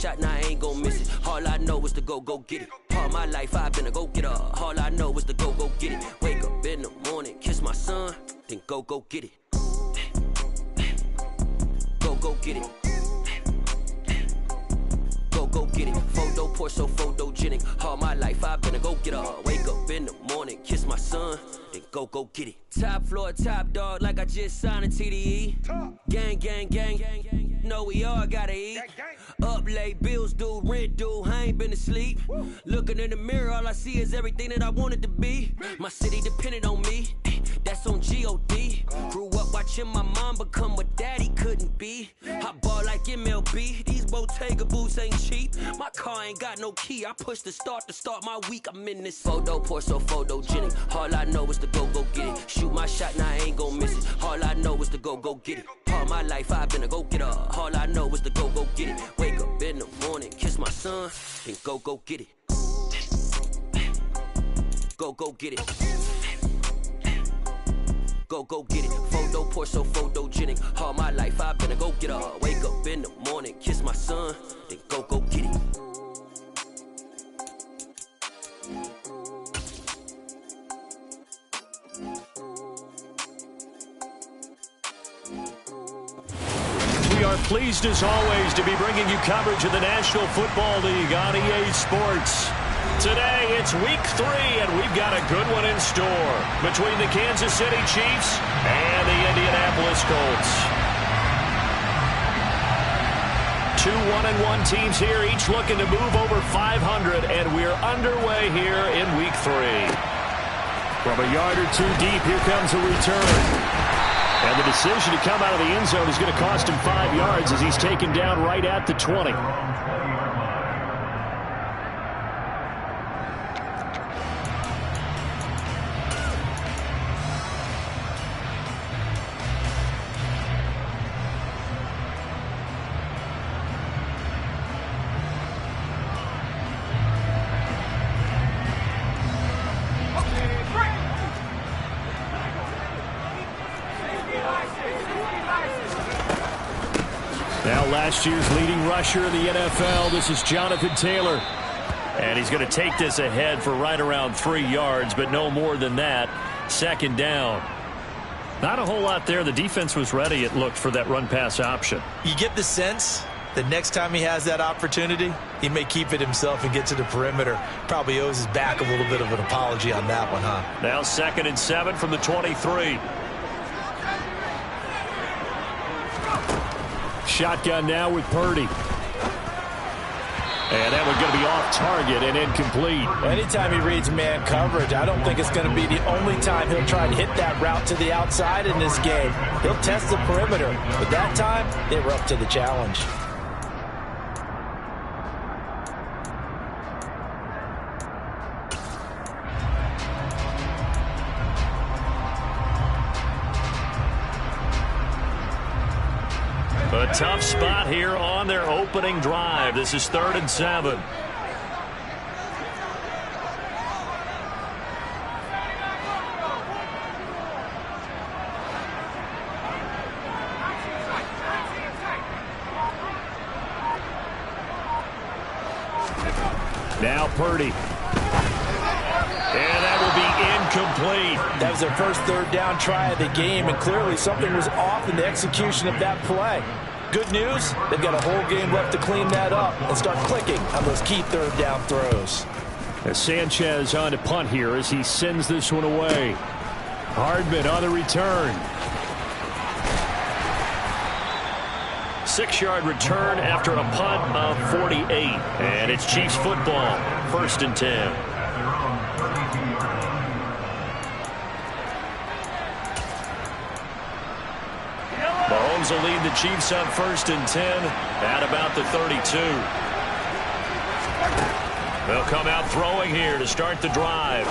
shot, now I ain't gon' miss it. All I know is to go get it. All my life I've been a go-getter. All I know is to go get it. Wake up in the morning, kiss my son, then go get it. Go get it. Go get it. Photo pour so photogenic. All my life I've been a go-getter. Wake up in the morning, kiss my son, then go get it. Top floor, top dog, like I just signed a TDE. Gang, gang, gang, gang, gang. Know we all gotta eat. Up late, bills due, rent due, I ain't been asleep. Looking in the mirror, all I see is everything that I wanted to be. My city depended on me, that's on G.O.D. Grew up watching my mom become what daddy couldn't be. I ball like MLB, these Bottega boots ain't cheap. My car ain't got no key, I push the start to start my week. I'm in this photo pour so photogenic. All I know is to go get it. Shoot my shot, now I ain't gon' miss it. All I know is to go get it. All my life I've been a go-getter. All I know is to go get it. Wake up in the morning, kiss my son, then go get it. Go get it. Go get it. Photo pour so photogenic. All my life I've been a go-getter. Wake up in the morning, kiss my son, then go get it. We are pleased as always to be bringing you coverage of the National Football League on EA Sports. Today it's week 3 and we've got a good one in store between the Kansas City Chiefs and the Indianapolis Colts. 2 1-1 teams here, each looking to move over 500, and we're underway here in week 3. From a yard or two deep, here comes a return. And the decision to come out of the end zone is going to cost him 5 yards as he's taken down right at the 20. Now last year's leading rusher in the NFL, this is Jonathan Taylor. And he's going to take this ahead for right around 3 yards, but no more than that. Second down. Not a whole lot there. The defense was ready, it looked, for that run-pass option. You get the sense that next time he has that opportunity, he may keep it himself and get to the perimeter. Probably owes his back a little bit of an apology on that one, huh? Now 2nd and 7 from the 23. Shotgun now with Purdy. And that one's going to be off target and incomplete. Anytime he reads man coverage, I don't think it's going to be the only time he'll try to hit that route to the outside in this game. He'll test the perimeter, but that time they were up to the challenge. A tough spot here on their opening drive. This is 3rd and 7. Now Purdy. And that will be incomplete. That was their first 3rd down try of the game, and clearly something was off in the execution of that play. Good news, they've got a whole game left to clean that up and start clicking on those key 3rd down throws. As Sanchez on to punt here as he sends this one away. Hardman on the return. 6-yard return after a punt of 48. And it's Chiefs football, 1st and 10. Mahomes will lead the Chiefs up 1st and 10 at about the 32. They'll come out throwing here to start the drive.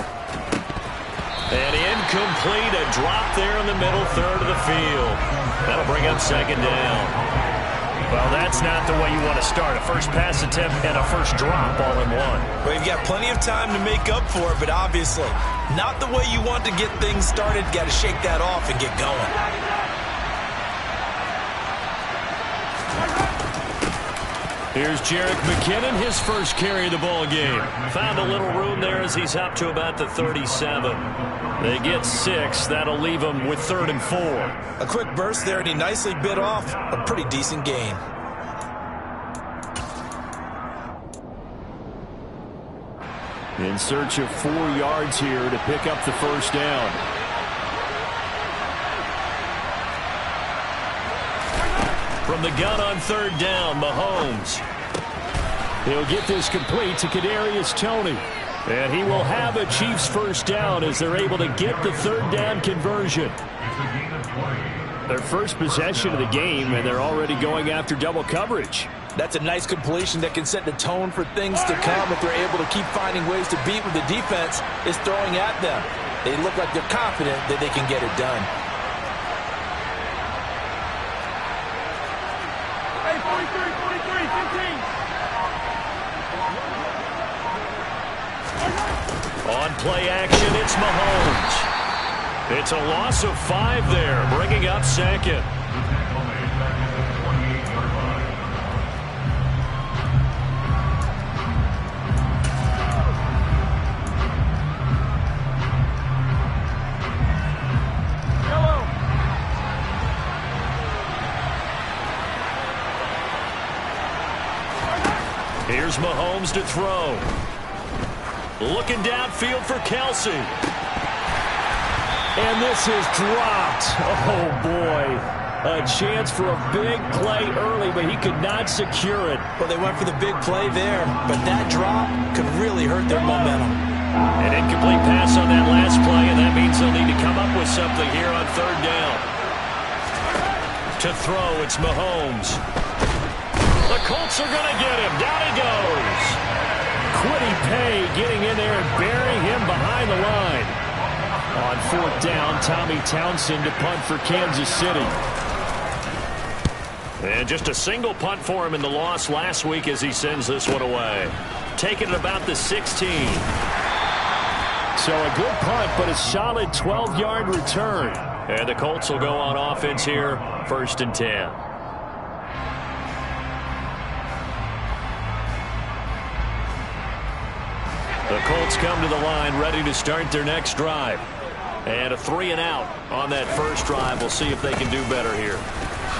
And incomplete, a drop there in the middle 3rd of the field. That'll bring up 2nd down. Well, that's not the way you want to start. A first pass attempt and a first drop all in one. Well, you've got plenty of time to make up for it, but obviously not the way you want to get things started. Got to shake that off and get going. Here's Jerick McKinnon, his first carry of the ball game. Found a little room there as he's up to about the 37. They get 6. That'll leave him with 3rd and 4. A quick burst there, and he nicely bit off a pretty decent gain. In search of 4 yards here to pick up the first down. From the gun on 3rd down, Mahomes. He'll get this complete to Kadarius Toney. And he will have a Chiefs first down as they're able to get the 3rd down conversion. Their first possession of the game, and they're already going after double coverage. That's a nice completion that can set the tone for things to come if they're able to keep finding ways to beat what the defense is throwing at them. They look like they're confident that they can get it done. Hey, 43, 15. On play action, it's Mahomes. It's a loss of 5 there, bringing up 2nd. Here's Mahomes to throw. Looking downfield for Kelsey. And this is dropped. Oh, boy. A chance for a big play early, but he could not secure it. Well, they went for the big play there, but that drop could really hurt their momentum. An incomplete pass on that last play, and that means they'll need to come up with something here on 3rd down. To throw, it's Mahomes. The Colts are going to get him. Down he goes. Kwity Paye getting in there and burying him behind the line. On 4th down, Tommy Townsend to punt for Kansas City. And just a single punt for him in the loss last week as he sends this one away. Taking it about the 16. So a good punt, but a solid 12-yard return. And the Colts will go on offense here, 1st and 10. The Colts come to the line ready to start their next drive. And a 3 and out on that first drive. We'll see if they can do better here.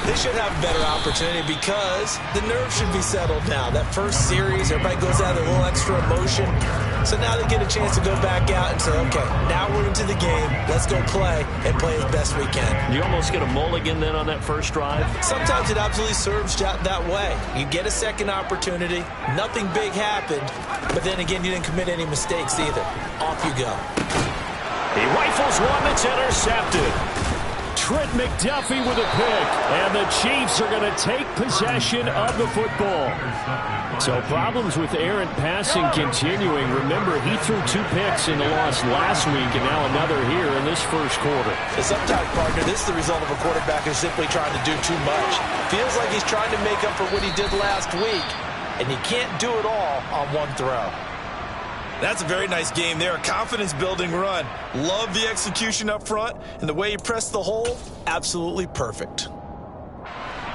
They should have a better opportunity because the nerves should be settled now. That first series, everybody goes out with a little extra emotion. So now they get a chance to go back out and say, okay, now we're into the game. Let's go play and play as best we can. You almost get a mulligan then on that first drive? Sometimes it absolutely serves that way. You get a second opportunity. Nothing big happened. But then again, you didn't commit any mistakes either. Off you go. He rifles one that's intercepted. Trent McDuffie with a pick, and the Chiefs are going to take possession of the football. So problems with errant passing continuing. Remember, he threw 2 picks in the loss last week, and now another here in this first quarter. Sometimes, partner, this is the result of a quarterback who's simply trying to do too much. Feels like he's trying to make up for what he did last week, and you can't do it all on one throw. That's a very nice game there. A confidence-building run. Love the execution up front, and the way he pressed the hole, absolutely perfect.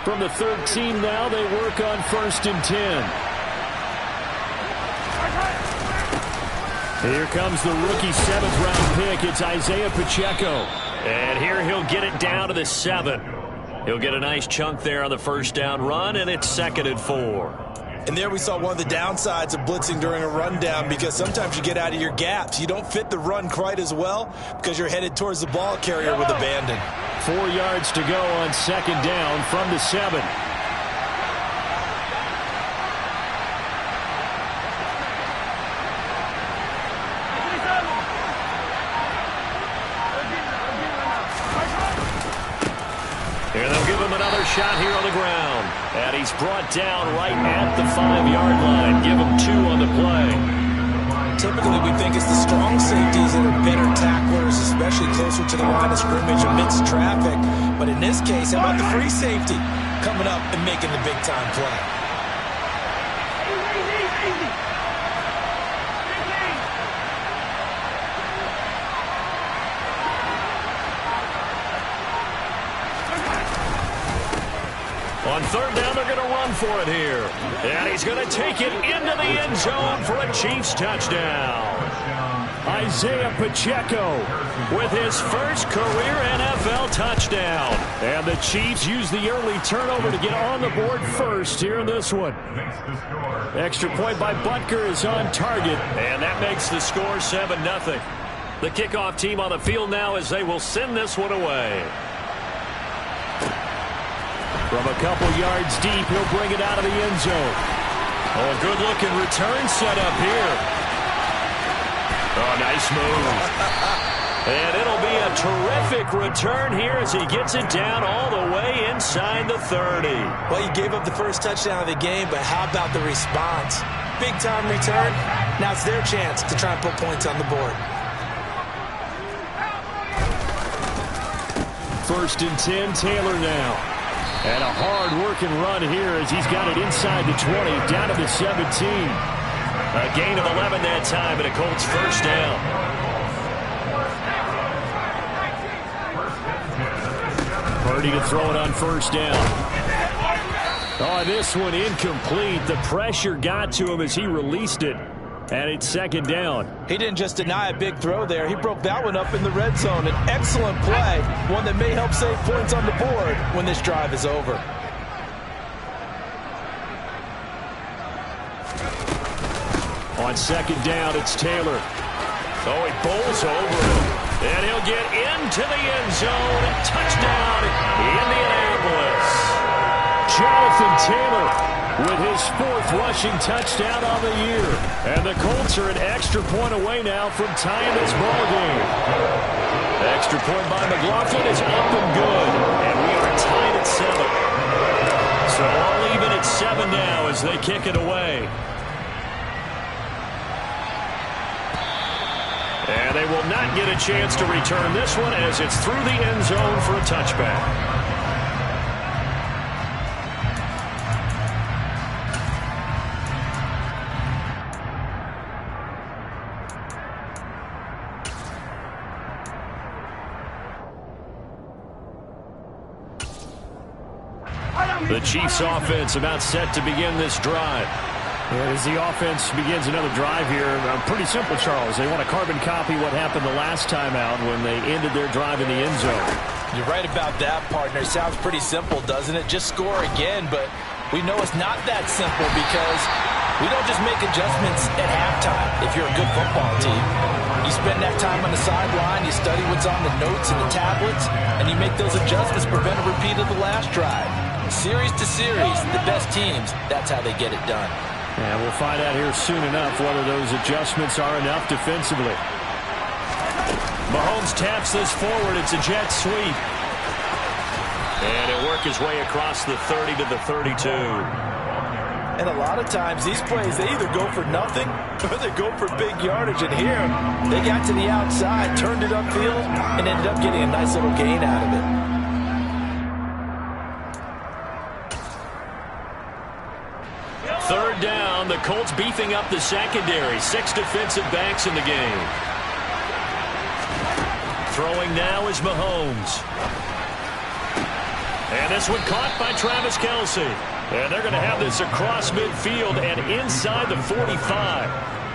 From the 13 now, they work on 1st and 10. Here comes the rookie 7th-round pick. It's Isaiah Pacheco. And here he'll get it down to the 7. He'll get a nice chunk there on the first down run, and it's 2nd and 4. And there we saw one of the downsides of blitzing during a rundown, because sometimes you get out of your gaps. You don't fit the run quite as well because you're headed towards the ball carrier with abandon. 4 yards to go on 2nd down from the 7. And they'll give him another shot here on the ground. And he's brought down right at the 5-yard line. Give him 2 on the play. Typically, we think it's the strong safeties that are better tacklers, especially closer to the line of scrimmage amidst traffic. But in this case, how about the free safety coming up and making the big-time play? On third down, they're going to run for it here. And he's going to take it into the end zone for a Chiefs touchdown. Isaiah Pacheco with his first career NFL touchdown. And the Chiefs use the early turnover to get on the board first here in this one. Extra point by Butker is on target. And that makes the score 7-0. The kickoff team on the field now as they will send this one away. From a couple yards deep, he'll bring it out of the end zone. Oh, a good-looking return set up here. Oh, nice move. And it'll be a terrific return here as he gets it down all the way inside the 30. Well, you gave up the first touchdown of the game, but how about the response? Big-time return. Now it's their chance to try and put points on the board. 1st and 10, Taylor now. And a hard-working run here as he's got it inside the 20, down to the 17. A gain of 11 that time, and a Colts first down. Purdy to throw it on first down. Oh, this one incomplete. The pressure got to him as he released it. And it's 2nd down. He didn't just deny a big throw there. He broke that one up in the red zone. An excellent play, one that may help save points on the board when this drive is over. On 2nd down, it's Taylor. Oh, he bowls over him. And he'll get into the end zone. And touchdown, Indianapolis. Jonathan Taylor with his 4th rushing touchdown on the year. And the Colts are an extra point away now from tying this ball game. Extra point by McLaughlin is up and good. And we are tied at 7. So all even at 7 now as they kick it away. And they will not get a chance to return this one as it's through the end zone for a touchback. The Chiefs offense about set to begin this drive. As the offense begins another drive here, pretty simple, Charles. They want to carbon copy what happened the last time out when they ended their drive in the end zone. You're right about that, partner. Sounds pretty simple, doesn't it? Just score again, but we know it's not that simple because we don't just make adjustments at halftime if you're a good football team. You spend that time on the sideline, you study what's on the notes and the tablets, and you make those adjustments to prevent a repeat of the last drive. Series to series, the best teams, that's how they get it done. And we'll find out here soon enough whether those adjustments are enough defensively. Mahomes taps this forward. It's a jet sweep. And he'll work his way across the 30 to the 32. And a lot of times these plays, they either go for nothing or they go for big yardage. And here, they got to the outside, turned it upfield, and ended up getting a nice little gain out of it. Third down, the Colts beefing up the secondary. 6 defensive backs in the game. Throwing now is Mahomes. And this one caught by Travis Kelce. And they're going to have this across midfield and inside the 45.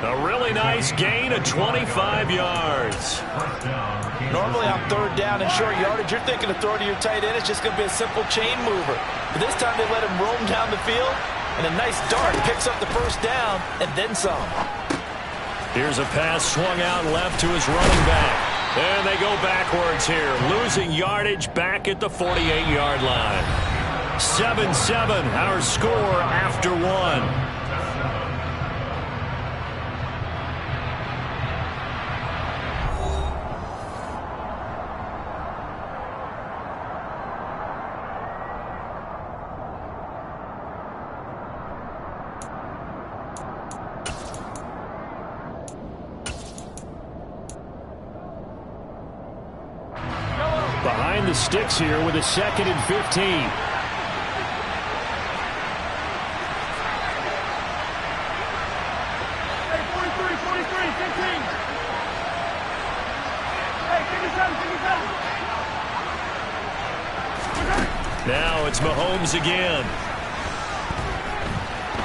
A really nice gain of 25 yards. Normally on third down and short yardage, you're thinking of throwing to your tight end. It's just going to be a simple chain mover. But this time they let him roam down the field. And a nice dart picks up the first down and then some. Here's a pass swung out left to his running back. And they go backwards here, losing yardage back at the 48-yard line. 7-7, our score after 1. Behind the sticks here with a 2nd and 15. Hey, 43, 15. Hey, give me 7. Now it's Mahomes again.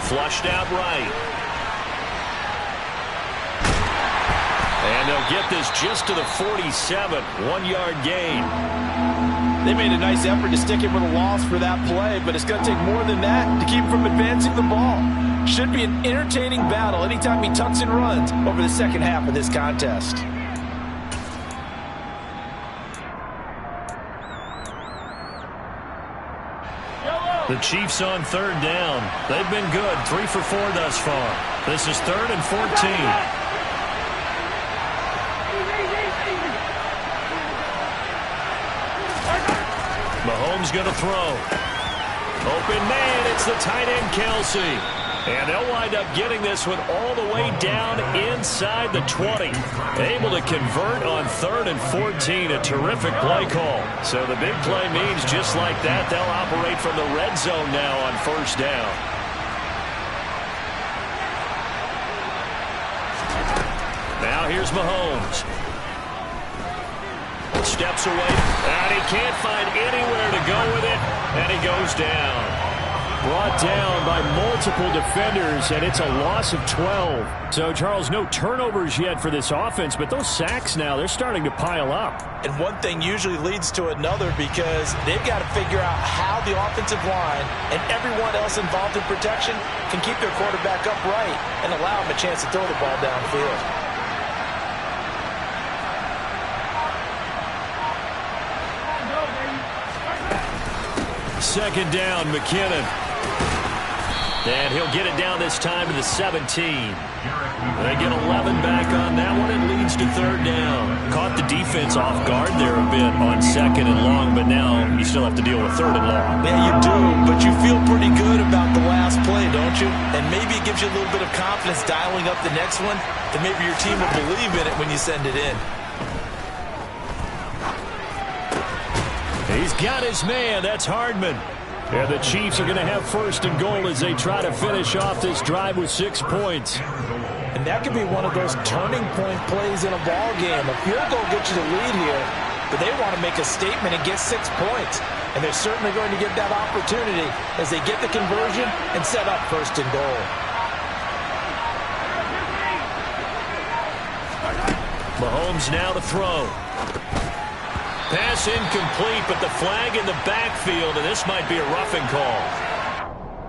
Flushed out right. And they'll get this just to the 47. 1-yard gain. They made a nice effort to stick it with a loss for that play, but it's going to take more than that to keep him from advancing the ball. Should be an entertaining battle anytime he tucks and runs over the second half of this contest. The Chiefs on third down. They've been good, 3 for 4 thus far. This is 3rd and 14. Mahomes going to throw. Open man, it's the tight end Kelsey. And they'll wind up getting this one all the way down inside the 20. Able to convert on 3rd and 14. A terrific play call. So the big play means just like that, they'll operate from the red zone now on 1st down. Now here's Mahomes. Steps away, and he can't find anywhere to go with it, and he goes down. Brought down by multiple defenders, and it's a loss of 12. So, Charles, no turnovers yet for this offense, but those sacks now, they're starting to pile up. And one thing usually leads to another because they've got to figure out how the offensive line and everyone else involved in protection can keep their quarterback upright and allow him a chance to throw the ball downfield. Second down, McKinnon. And he'll get it down this time to the 17. They get 11 back on that one. It leads to 3rd down. Caught the defense off guard there a bit on 2nd and long, but now you still have to deal with 3rd and long. Yeah, you do, but you feel pretty good about the last play, don't you? And maybe it gives you a little bit of confidence dialing up the next one, and maybe your team will believe in it when you send it in. He's got his man. That's Hardman. And the Chiefs are going to have 1st and goal as they try to finish off this drive with 6 points. And that could be one of those turning point plays in a ball game. A field goal gets you the lead here, but they want to make a statement and get 6 points. And they're certainly going to get that opportunity as they get the conversion and set up 1st and goal. Mahomes now to throw. Pass incomplete, but the flag in the backfield, and this might be a roughing call.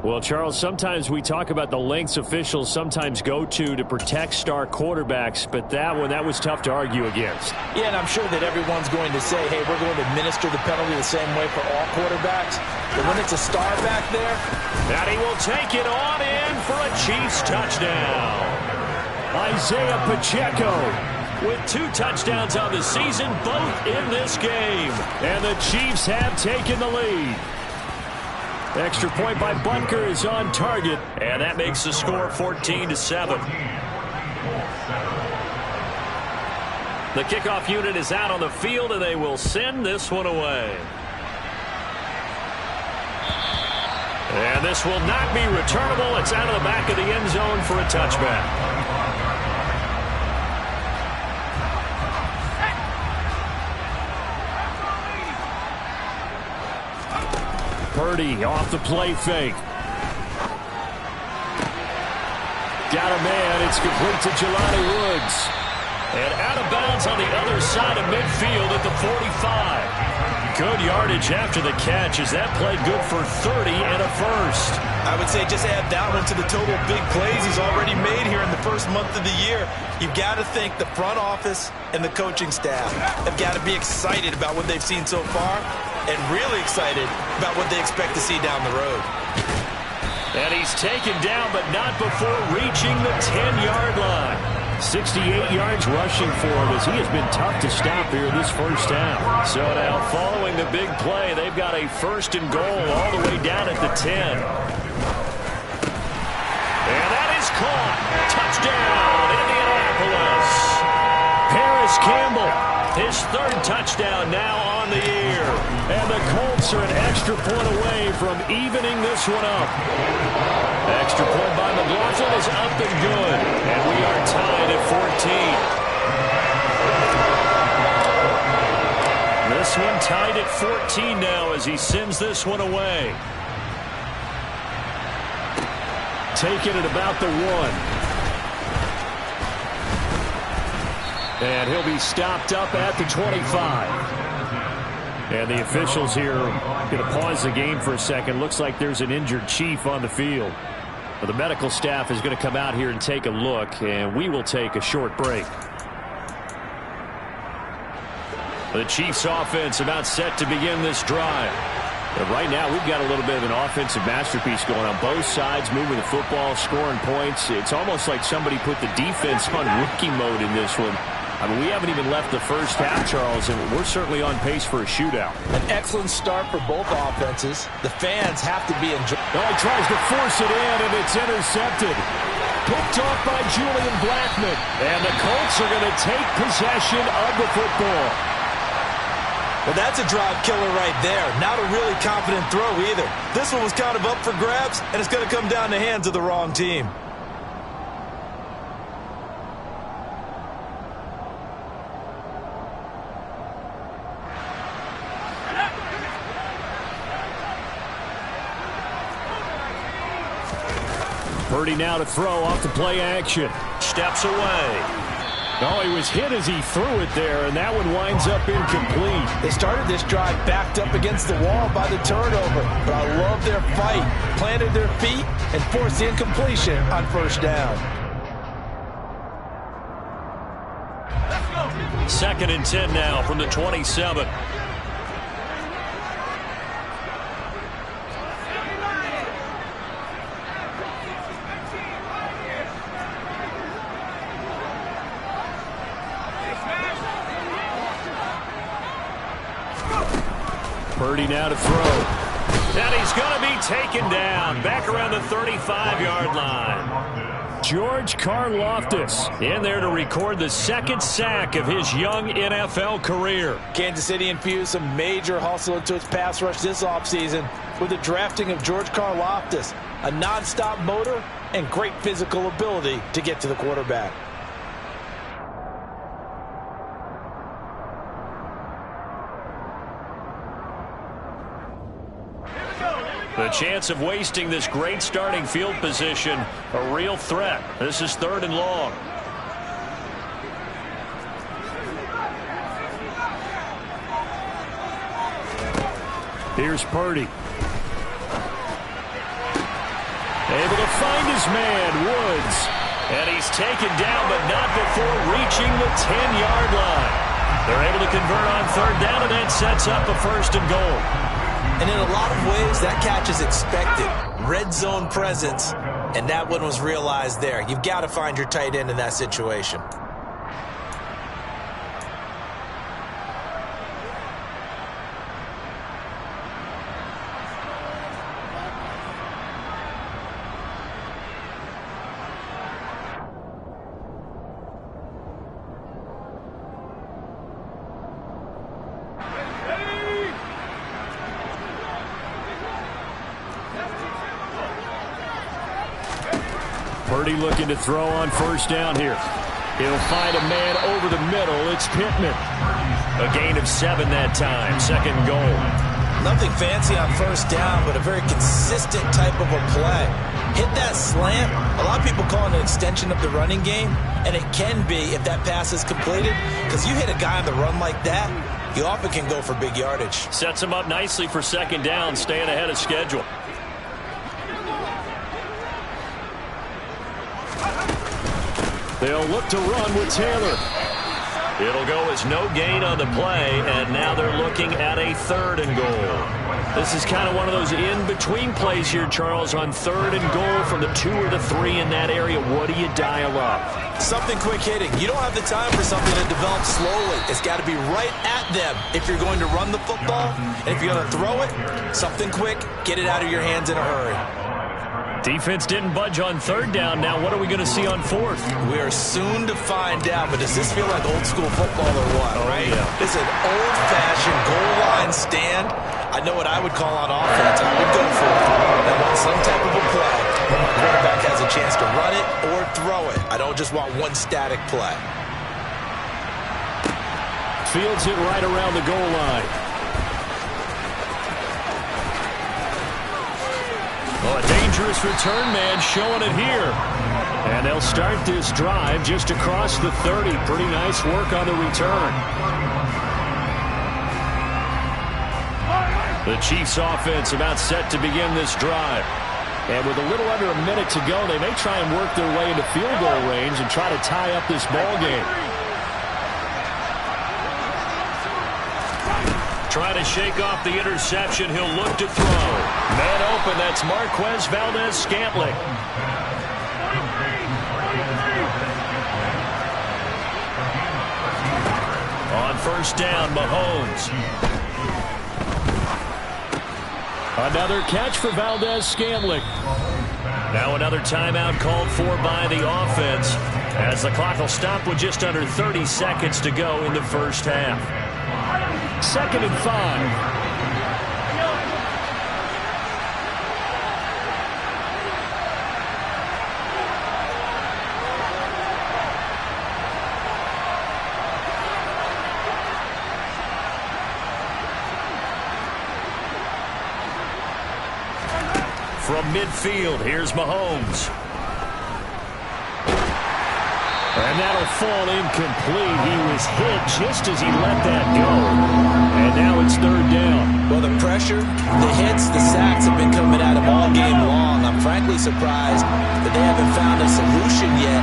Well, Charles, sometimes we talk about the lengths officials sometimes go to protect star quarterbacks, but that one, that was tough to argue against. Yeah, and I'm sure that everyone's going to say, hey, we're going to administer the penalty the same way for all quarterbacks. But when it's a star back there, and he will take it on in for a Chiefs touchdown. Isaiah Pacheco with 2 touchdowns on the season, both in this game. And the Chiefs have taken the lead. Extra point by Butker is on target, and that makes the score 14-7. The kickoff unit is out on the field, and they will send this one away. And this will not be returnable. It's out of the back of the end zone for a touchback. Purdy off the play fake. Got a man. It's complete to Jelani Woods. And out of bounds on the other side of midfield at the 45. Good yardage after the catch as that played good for 30 and a first. I would say just add that one to the total big plays he's already made here in the first month of the year. You've got to think the front office and the coaching staff have got to be excited about what they've seen so far and really excited about what they expect to see down the road. And he's taken down, but not before reaching the 10-yard line. 68 yards rushing for him as he has been tough to stop here this first half. So now following the big play, they've got a 1st and goal all the way down at the 10. And that is caught. Touchdown, Indianapolis. Paris Campbell, his 3rd touchdown now on the year. And the Colts are an extra point away from evening this one up. Extra point by McLaughlin is up and good. And we are tied at 14. This one tied at 14 now as he sends this one away. taken at about the 1. And he'll be stopped up at the 25. And the officials here are going to pause the game for a second. Looks like there's an injured Chief on the field. Well, the medical staff is going to come out here and take a look, and we will take a short break. The Chiefs offense about set to begin this drive. But right now we've got a little bit of an offensive masterpiece going on both sides, moving the football, scoring points. It's almost like somebody put the defense on rookie mode in this one. I mean, we haven't even left the first half, Charles, and we're certainly on pace for a shootout. An excellent start for both offenses. The fans have to be enjoying. Oh, he tries to force it in, and it's intercepted. Picked off by Julian Blackmon. And the Colts are going to take possession of the football. Well, that's a drive killer right there. Not a really confident throw either. This one was kind of up for grabs, and it's going to come down the hands of the wrong team. Purdy now to throw off the play action. Steps away. No, he was hit as he threw it there, and that one winds up incomplete. They started this drive backed up against the wall by the turnover, but I love their fight. Planted their feet and forced the incompletion on first down. 2nd and 10 now from the 27. Purdy now to throw. And he's going to be taken down back around the 35-yard line. George Karlaftis in there to record the 2nd sack of his young NFL career. Kansas City infused some major hustle into its pass rush this offseason with the drafting of George Karlaftis, a nonstop motor and great physical ability to get to the quarterback. The chance of wasting this great starting field position, a real threat. This is 3rd and long. Here's Purdy. Able to find his man, Woods. And he's taken down, but not before reaching the 10-yard line. They're able to convert on 3rd down, and that sets up a 1st and goal. And in a lot of ways, that catch is expected. Red zone presence, and that one was realized there. You've got to find your tight end in that situation. Purdy looking to throw on 1st down here. He'll find a man over the middle. It's Pittman. A gain of 7 that time. 2nd goal. Nothing fancy on 1st down, but a very consistent type of a play. Hit that slant. A lot of people call it an extension of the running game, and it can be if that pass is completed, because you hit a guy on the run like that, you often can go for big yardage. Sets him up nicely for 2nd down, staying ahead of schedule. They'll look to run with Taylor. It'll go as no gain on the play, and now they're looking at a 3rd and goal. This is kind of one of those in-between plays here, Charles, on 3rd and goal from the 2 or the 3 in that area. What do you dial up? Something quick hitting. You don't have the time for something to develop slowly. It's got to be right at them if you're going to run the football. And if you're going to throw it, something quick, get it out of your hands in a hurry. Defense didn't budge on 3rd down. Now what are we going to see on 4th? We are soon to find out, but does this feel like old school football or what, right? Yeah. This is an old-fashioned goal line stand. I know what I would call on offense. I would go for it. I want some type of a play where my quarterback has a chance to run it or throw it. I don't just want one static play. Fields it right around the goal line. Oh, a dangerous return man showing it here. And they'll start this drive just across the 30. Pretty nice work on the return. The Chiefs offense about set to begin this drive. And with a little under a minute to go, they may try and work their way into field goal range and try to tie up this ball game. Trying to shake off the interception. He'll look to throw. Man open. That's Marquez Valdez-Scantling. On first down, Mahomes. Another catch for Valdez-Scantling. Now another timeout called for by the offense as the clock will stop with just under 30 seconds to go in the first half. 2nd and 5. From midfield, here's Mahomes. And that'll fall incomplete. He was hit just as he let that go. And now it's 3rd down. Well, the pressure, the hits, the sacks have been coming at him all game long. I'm frankly surprised that they haven't found a solution yet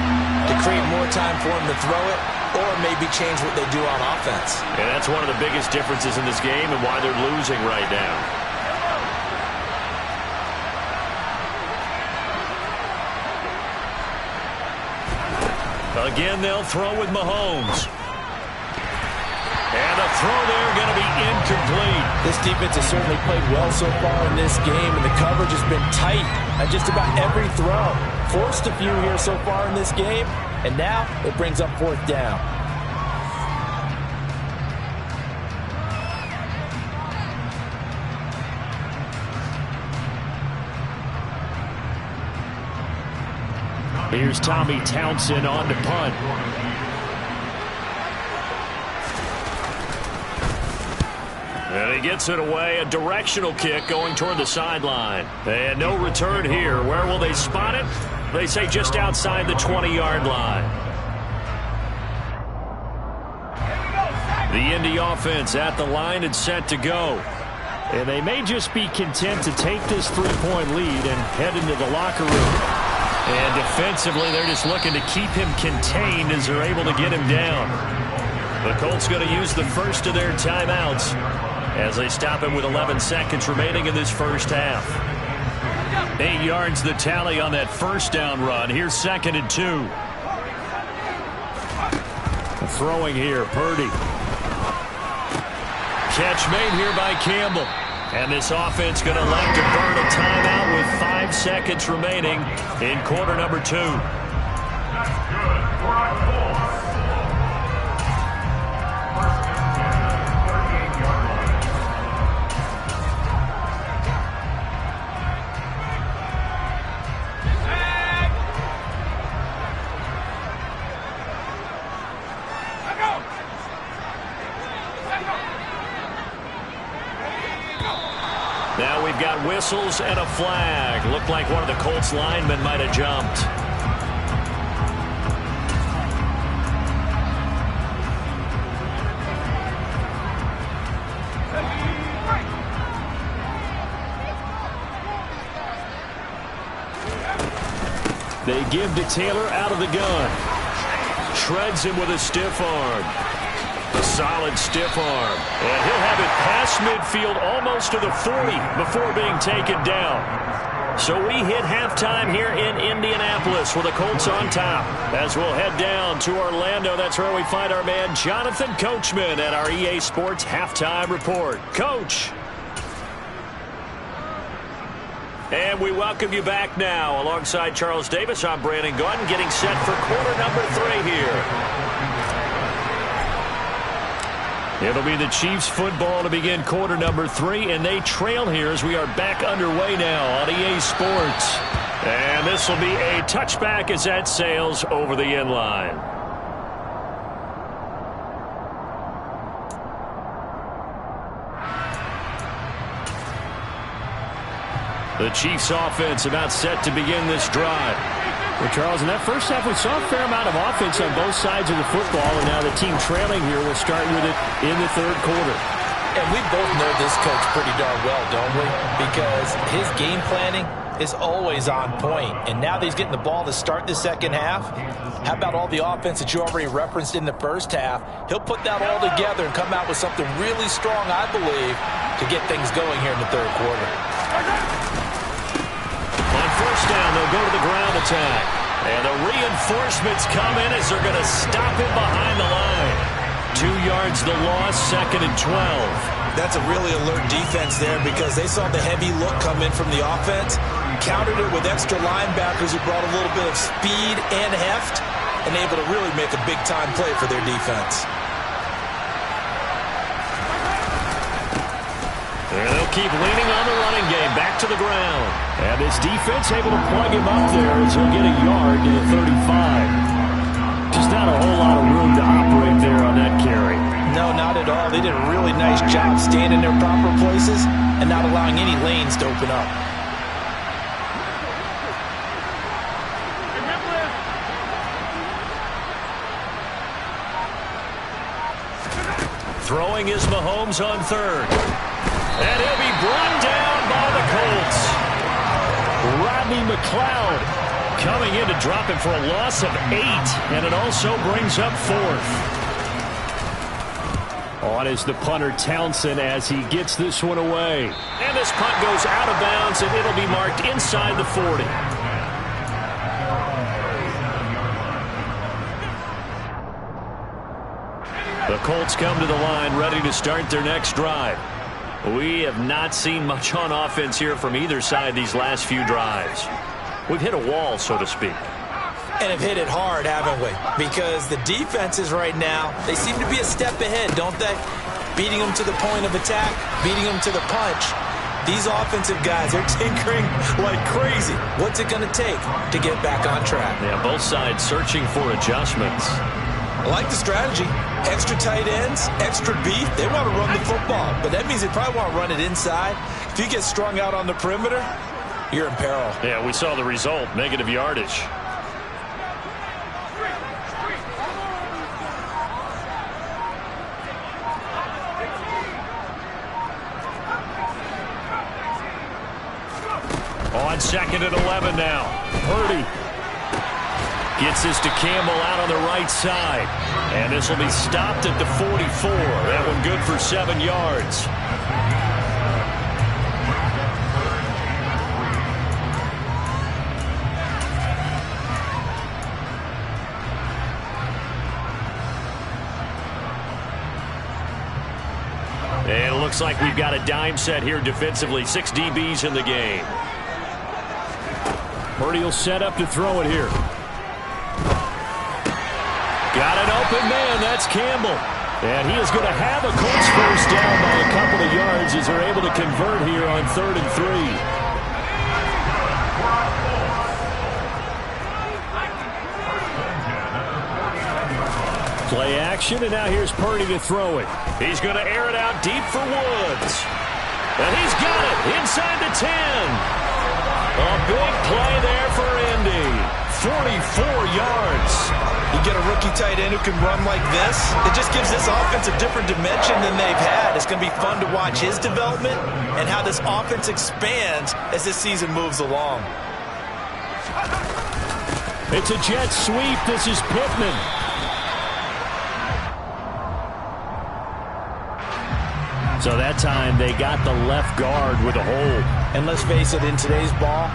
to create more time for him to throw it or maybe change what they do on offense. And that's one of the biggest differences in this game and why they're losing right now. Again, they'll throw with Mahomes. And the throw there going to be incomplete. This defense has certainly played well so far in this game, and the coverage has been tight on just about every throw. Forced a few here so far in this game, and now it brings up 4th down. Here's Tommy Townsend on to punt. And he gets it away. A directional kick going toward the sideline. And no return here. Where will they spot it? They say just outside the 20-yard line. The Indy offense at the line and set to go. And they may just be content to take this 3-point lead and head into the locker room. And defensively, they're just looking to keep him contained as they're able to get him down. The Colts going to use the first of their timeouts as they stop him with 11 seconds remaining in this first half. 8 yards the tally on that first down run. Here's 2nd and 2. Throwing here, Purdy. Catch made here by Campbell. And this offense going to elect to burn a timeout with 5 seconds remaining in quarter number 2. Now we've got whistles and a flag. Looked like one of the Colts linemen might have jumped. They give to Taylor out of the gun. Shreds him with a stiff arm. A solid stiff arm. And he'll have it past midfield almost to the 40 before being taken down. So we hit halftime here in Indianapolis with the Colts on top. As we'll head down to Orlando, that's where we find our man Jonathan Coachman at our EA Sports Halftime Report. Coach. And we welcome you back now. Alongside Charles Davis, I'm Brandon Gunn, getting set for quarter number 3 here. It'll be the Chiefs football to begin quarter number 3, and they trail here as we are back underway now on EA Sports. And this will be a touchback as that sails over the end line. The Chiefs offense about set to begin this drive. Well, Charles, in that first half, we saw a fair amount of offense on both sides of the football, and now the team trailing here will start with it in the third quarter. And we both know this coach pretty darn well, don't we? Because his game planning is always on point. And now that he's getting the ball to start the second half, how about all the offense that you already referenced in the first half? He'll put that all together and come out with something really strong, I believe, to get things going here in the third quarter. On first down, they'll go to the ground attack. And the reinforcements come in as they're going to stop him behind the line. 2 yards the loss, 2nd and 12. That's a really alert defense there because they saw the heavy look come in from the offense, countered it with extra linebackers who brought a little bit of speed and heft, and able to really make a big-time play for their defense. And they'll keep leaning on the running game, back to the ground. And this defense able to plug him up there as he'll get a yard to the 35. Just not a whole lot of room to operate there on that carry. No, not at all. They did a really nice job staying in their proper places and not allowing any lanes to open up. Throwing is Mahomes on third. And he'll be brought down by the Colts. Rodney McLeod coming in to drop him for a loss of 8, and it also brings up 4th. On is the punter Townsend as he gets this one away. And this punt goes out of bounds, and it'll be marked inside the 40. The Colts come to the line ready to start their next drive. We have not seen much on offense here from either side these last few drives. We've hit a wall, so to speak. And have hit it hard, haven't we? Because the defenses right now, they seem to be a step ahead, don't they? Beating them to the point of attack, beating them to the punch. These offensive guys are tinkering like crazy. What's it going to take to get back on track? Yeah, both sides searching for adjustments. I like the strategy. Extra tight ends, extra beef. They want to run the football, but that means they probably want to run it inside. If you get strung out on the perimeter, you're in peril. Yeah, we saw the result, negative yardage. On 2nd and 11 now. Purdy gets this to Campbell out on the right side. And this will be stopped at the 44. That one good for 7 yards. And it looks like we've got a dime set here defensively. 6 DBs in the game. Purdy will set up to throw it here. Got an open man. That's Campbell. And he is going to have a Colts first down by a couple of yards as they're able to convert here on 3rd and 3. Play action, and now here's Purdy to throw it. He's going to air it out deep for Woods. And he's got it inside the 10. A big play there for Indy. 44 yards. You get a rookie tight end who can run like this, it just gives this offense a different dimension than they've had. It's going to be fun to watch his development and how this offense expands as this season moves along. It's a jet sweep. This is Pittman. So that time they got the left guard with a hold. And let's face it, in today's ball,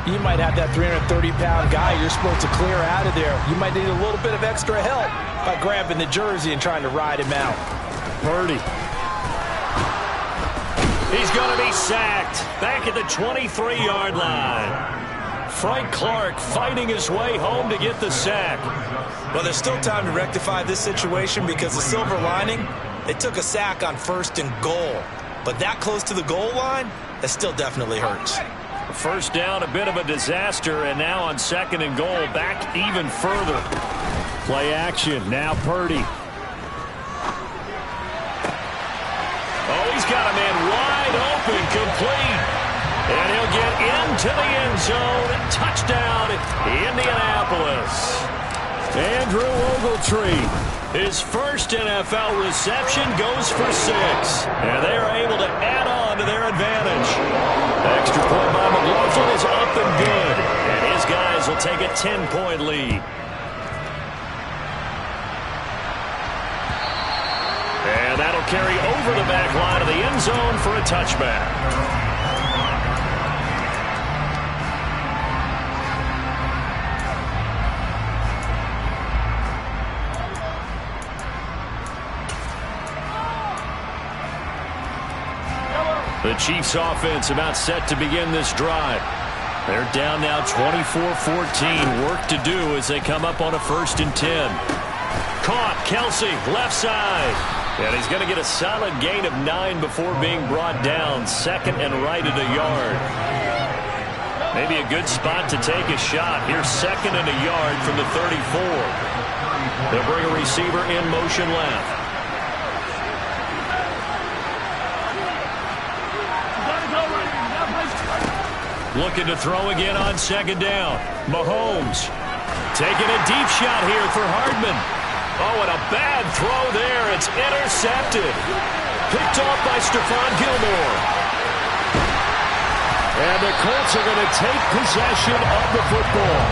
you might have that 330-pound guy you're supposed to clear out of there. You might need a little bit of extra help by grabbing the jersey and trying to ride him out. Purdy. He's going to be sacked back at the 23-yard line. Frank Clark fighting his way home to get the sack. Well, there's still time to rectify this situation because the silver lining, they took a sack on 1st and goal. But that close to the goal line, that still definitely hurts. First down, a bit of a disaster, and now on 2nd and goal, back even further. Play action, now Purdy. Oh, he's got a man wide open, complete. And he'll get into the end zone. Touchdown, Indianapolis. Andrew Ogletree, his first NFL reception, goes for 6. And they are able to add on to their advantage. Extra point by McLaughlin is up and good. And his guys will take a 10-point lead. And that'll carry over the back line of the end zone for a touchback. The Chiefs offense about set to begin this drive. They're down now 24-14. Work to do as they come up on a 1st and 10. Caught, Kelsey, left side. And he's going to get a solid gain of 9 before being brought down. 2nd and right at a yard. Maybe a good spot to take a shot. Here's 2nd and a yard from the 34. They'll bring a receiver in motion left. Looking to throw again on 2nd down. Mahomes taking a deep shot here for Hardman. Oh, and a bad throw there. It's intercepted. Picked off by Stephon Gilmore. And the Colts are going to take possession of the football.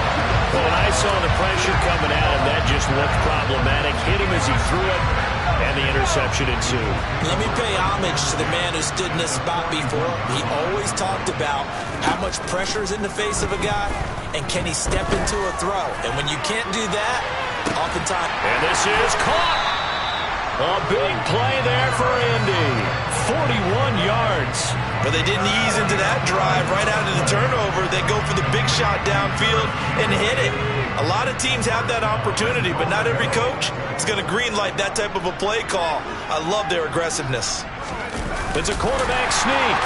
Well, when I saw the pressure coming at him, that just looked problematic. Hit him as he threw it, and the interception ensued. Let me pay homage to the man who stood in this spot before. He always talked about how much pressure is in the face of a guy, and can he step into a throw. And when you can't do that, oftentimes... And this is caught. A big play there for Indy. 41 yards. But they didn't ease into that drive right out of the turnover. They go for the big shot downfield and hit it. A lot of teams have that opportunity, but not every coach is going to greenlight that type of a play call. I love their aggressiveness. It's a quarterback sneak.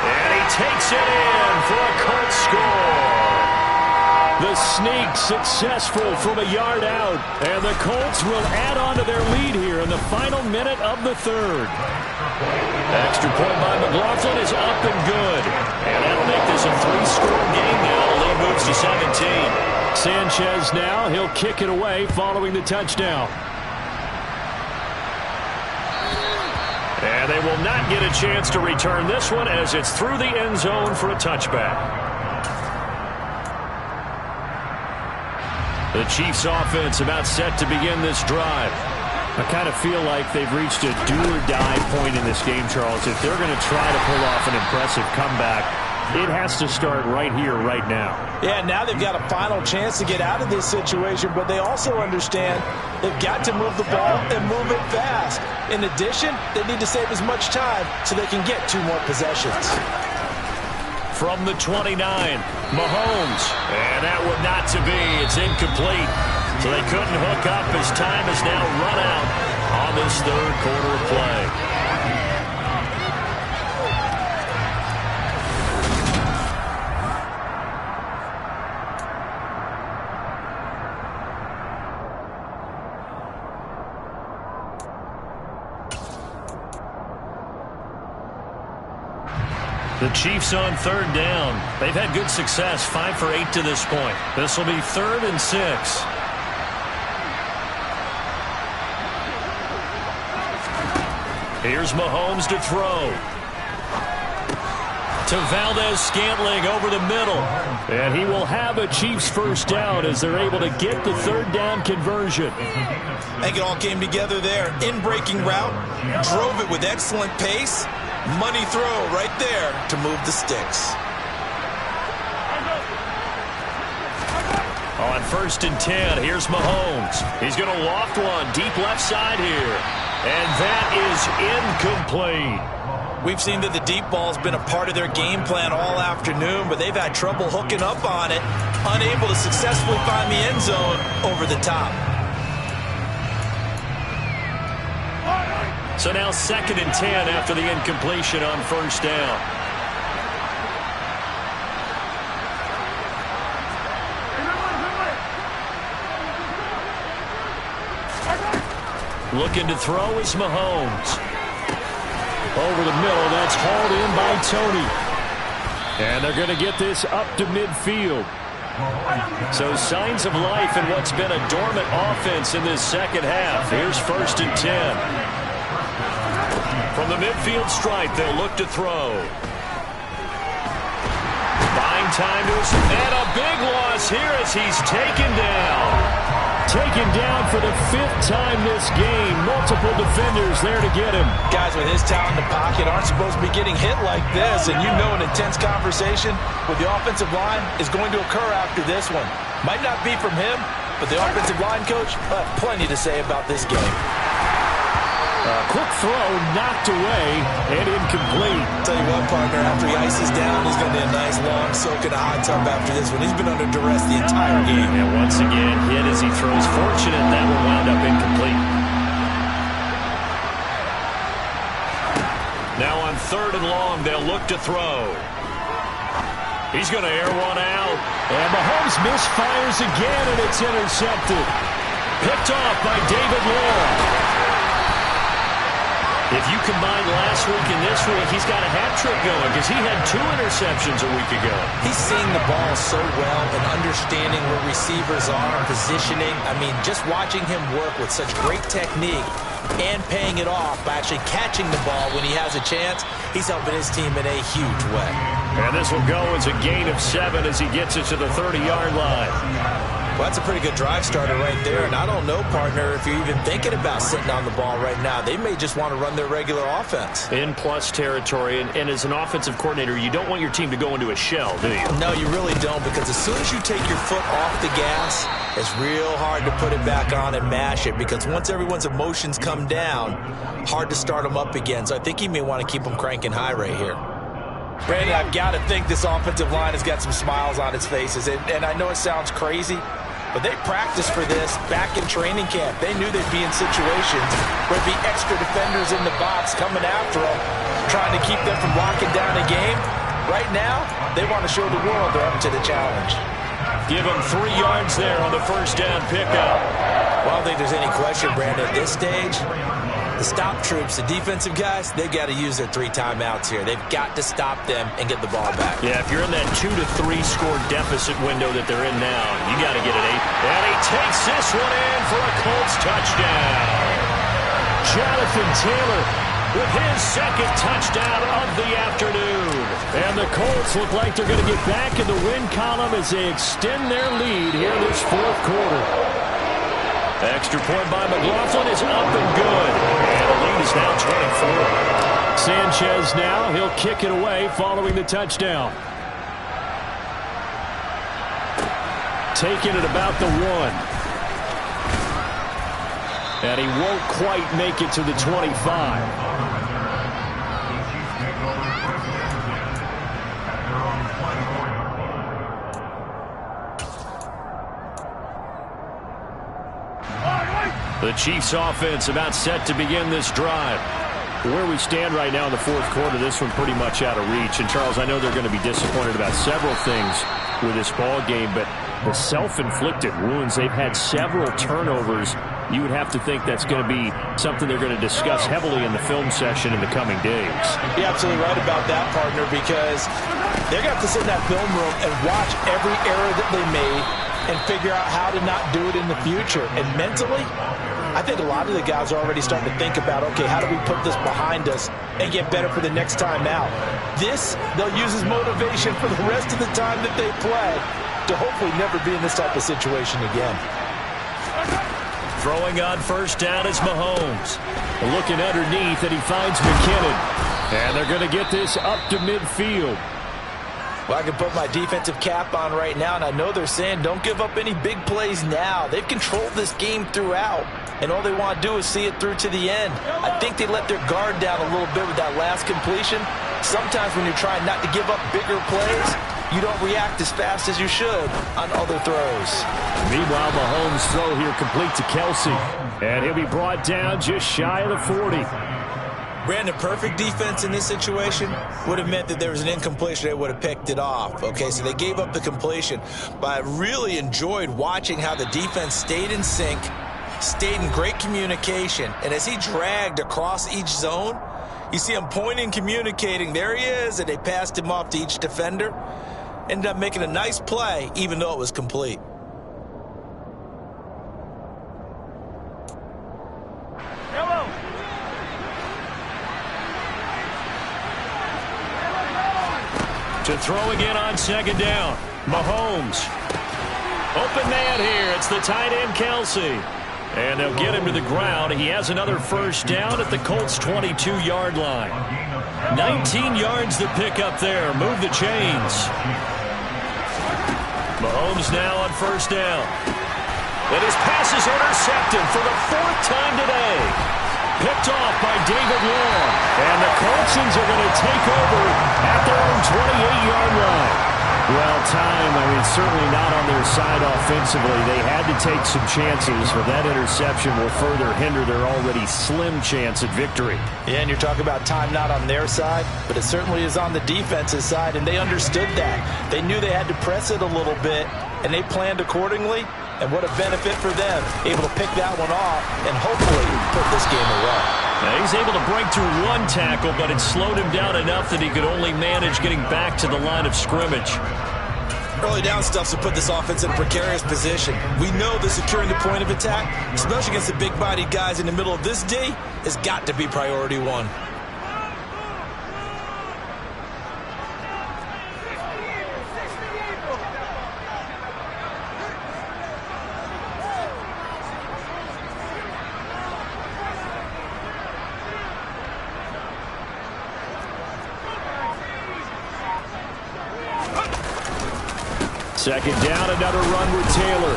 And he takes it in for a Colts score. The sneak successful from a yard out. And the Colts will add on to their lead here in the final minute of the 3rd. Extra point by McLaughlin is up and good. And that'll make this a 3-score game now. The lead moves to 17. Sanchez now, he'll kick it away following the touchdown. And they will not get a chance to return this one as it's through the end zone for a touchback. The Chiefs offense about set to begin this drive. I kind of feel like they've reached a do-or-die point in this game, Charles. If they're going to try to pull off an impressive comeback, it has to start right here, right now. Yeah, now they've got a final chance to get out of this situation, but they also understand they've got to move the ball and move it fast. In addition, they need to save as much time so they can get 2 more possessions. From the 29, Mahomes. And that would not to be. It's incomplete. So they couldn't hook up as time has now run out on this 3rd quarter of play. The Chiefs on 3rd down. They've had good success, 5 for 8 to this point. This will be 3rd and 6. Here's Mahomes to throw. To Valdez-Scantling over the middle. And he will have a Chiefs 1st down as they're able to get the 3rd down conversion. I think it all came together there. In-breaking route, drove it with excellent pace. Money throw right there to move the sticks. On 1st and 10, here's Mahomes. He's going to loft one deep left side here. And that is incomplete. We've seen that the deep ball's been a part of their game plan all afternoon, but they've had trouble hooking up on it, unable to successfully find the end zone over the top. So now 2nd and 10 after the incompletion on 1st down. Looking to throw is Mahomes. Over the middle, that's hauled in by Tony. And they're going to get this up to midfield. So signs of life in what's been a dormant offense in this second half. Here's 1st and 10. From the midfield stripe, they'll look to throw. Buying time to us, and a big loss here as he's taken down. Taken down for the 5th time this game. Multiple defenders there to get him. Guys with his talent in the pocket aren't supposed to be getting hit like this, and you know an intense conversation with the offensive line is going to occur after this one. Might not be from him, but the offensive line coach, plenty to say about this game. Quick throw, knocked away, and incomplete. Tell you what, partner, after he ices down, he's going to need a nice long soak in a hot tub after this one. He's been under duress the entire game. And once again, hit as he throws. Fortunate that one wound up incomplete. Now on 3rd and long, they'll look to throw. He's going to air one out. And Mahomes misfires again, and it's intercepted. Picked off by David Law. If you combine last week and this week, he's got a hat trick going because he had 2 interceptions a week ago. He's seeing the ball so well and understanding where receivers are, positioning. I mean, just watching him work with such great technique and paying it off by actually catching the ball when he has a chance, he's helping his team in a huge way. And this will go as a gain of 7 as he gets it to the 30-yard line. Well, that's a pretty good drive starter right there. And I don't know, partner, if you're even thinking about sitting on the ball right now. They may just want to run their regular offense. In plus territory. And as an offensive coordinator, you don't want your team to go into a shell, do you? No, you really don't, because as soon as you take your foot off the gas, it's real hard to put it back on and mash it, because once everyone's emotions come down, hard to start them up again. So I think he may want to keep them cranking high right here. Brandon, I've got to think this offensive line has got some smiles on its faces. And I know it sounds crazy, but they practiced for this back in training camp. They knew they'd be in situations where there'd be extra defenders in the box coming after them, trying to keep them from locking down a game. Right now, they want to show the world they're up to the challenge. Give them 3 yards there on the 1st down pickup. Well, I don't think there's any question, Brandon, at this stage, the stop troops, the defensive guys, they've got to use their 3 timeouts here. They've got to stop them and get the ball back. Yeah, if you're in that 2 to 3 score deficit window that they're in now, you got to get an 8. And he takes this one in for a Colts touchdown. Jonathan Taylor with his 2nd touchdown of the afternoon. And the Colts look like they're going to get back in the win column as they extend their lead here this 4th quarter. Extra point by McLaughlin is up and good. And the lead is now 24. Sanchez now, he'll kick it away following the touchdown. Taking it about the 1. And he won't quite make it to the 25. The Chiefs offense about set to begin this drive. Where we stand right now in the 4th quarter, this one pretty much out of reach. And, Charles, I know they're going to be disappointed about several things with this ball game, but the self-inflicted wounds, they've had several turnovers. You would have to think that's going to be something they're going to discuss heavily in the film session in the coming days. You're absolutely right about that, partner, because they're going to have to sit in that film room and watch every error that they made and figure out how to not do it in the future. And mentally, I think a lot of the guys are already starting to think about, okay, how do we put this behind us and get better for the next time out? This, they'll use as motivation for the rest of the time that they play to hopefully never be in this type of situation again. Throwing on 1st down is Mahomes. Looking underneath, and he finds McKinnon. And they're going to get this up to midfield. Well, I can put my defensive cap on right now, and I know they're saying don't give up any big plays now. They've controlled this game throughout, and all they want to do is see it through to the end. I think they let their guard down a little bit with that last completion. Sometimes when you're trying not to give up bigger plays, you don't react as fast as you should on other throws. Meanwhile, Mahomes' throw here complete to Kelsey. And he'll be brought down just shy of the 40. Brandon, perfect defense in this situation would have meant that there was an incompletion. They would have picked it off. Okay, so they gave up the completion. But I really enjoyed watching how the defense stayed in sync, stayed in great communication. And as he dragged across each zone, You see him pointing, communicating. There he is, and they passed him off to each defender. Ended up making a nice play, even though it was complete. To throw again on second down. Mahomes. Open man here. It's the tight end, Kelsey. And they'll get him to the ground. He has another first down at the Colts' 22-yard line. 19 yards to pick up there. Move the chains. Mahomes now on first down. And his pass is intercepted for the 4th time today. Picked off by David Long. And the Coltsons are going to take over at their own 28-yard line. Well, certainly not on their side offensively. They had to take some chances, but that interception will further hinder their already slim chance at victory. Yeah, and you're talking about time not on their side, but it certainly is on the defense's side, and they understood that. They knew they had to press it a little bit, and they planned accordingly. And what a benefit for them, able to pick that one off and hopefully put this game away. Now he's able to break through one tackle, but it slowed him down enough that he could only manage getting back to the line of scrimmage. Early down stuff to put this offense in a precarious position. We know that securing the point of attack, especially against the big-bodied guys in the middle of this D, has got to be priority one. Second down, another run with Taylor.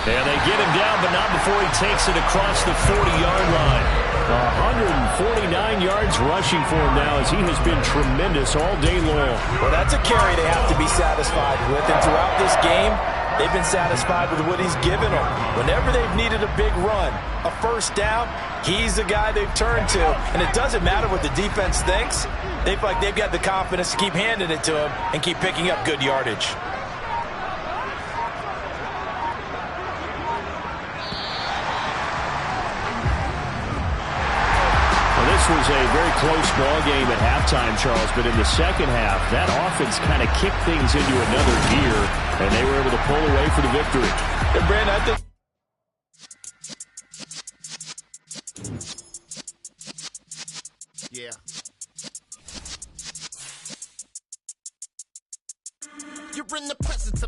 And they get him down, but not before he takes it across the 40-yard line. 149 yards rushing for him now as he has been tremendous all day long. Well, that's a carry they have to be satisfied with. And throughout this game, they've been satisfied with what he's given them. Whenever they've needed a big run, a first down, he's the guy they've turned to. And it doesn't matter what the defense thinks. They feel like they've got the confidence to keep handing it to him and keep picking up good yardage. Well, this was a very close ball game at halftime, Charles, but in the second half, that offense kind of kicked things into another gear, and they were able to pull away for the victory. And Brandon, I think You're in the presence of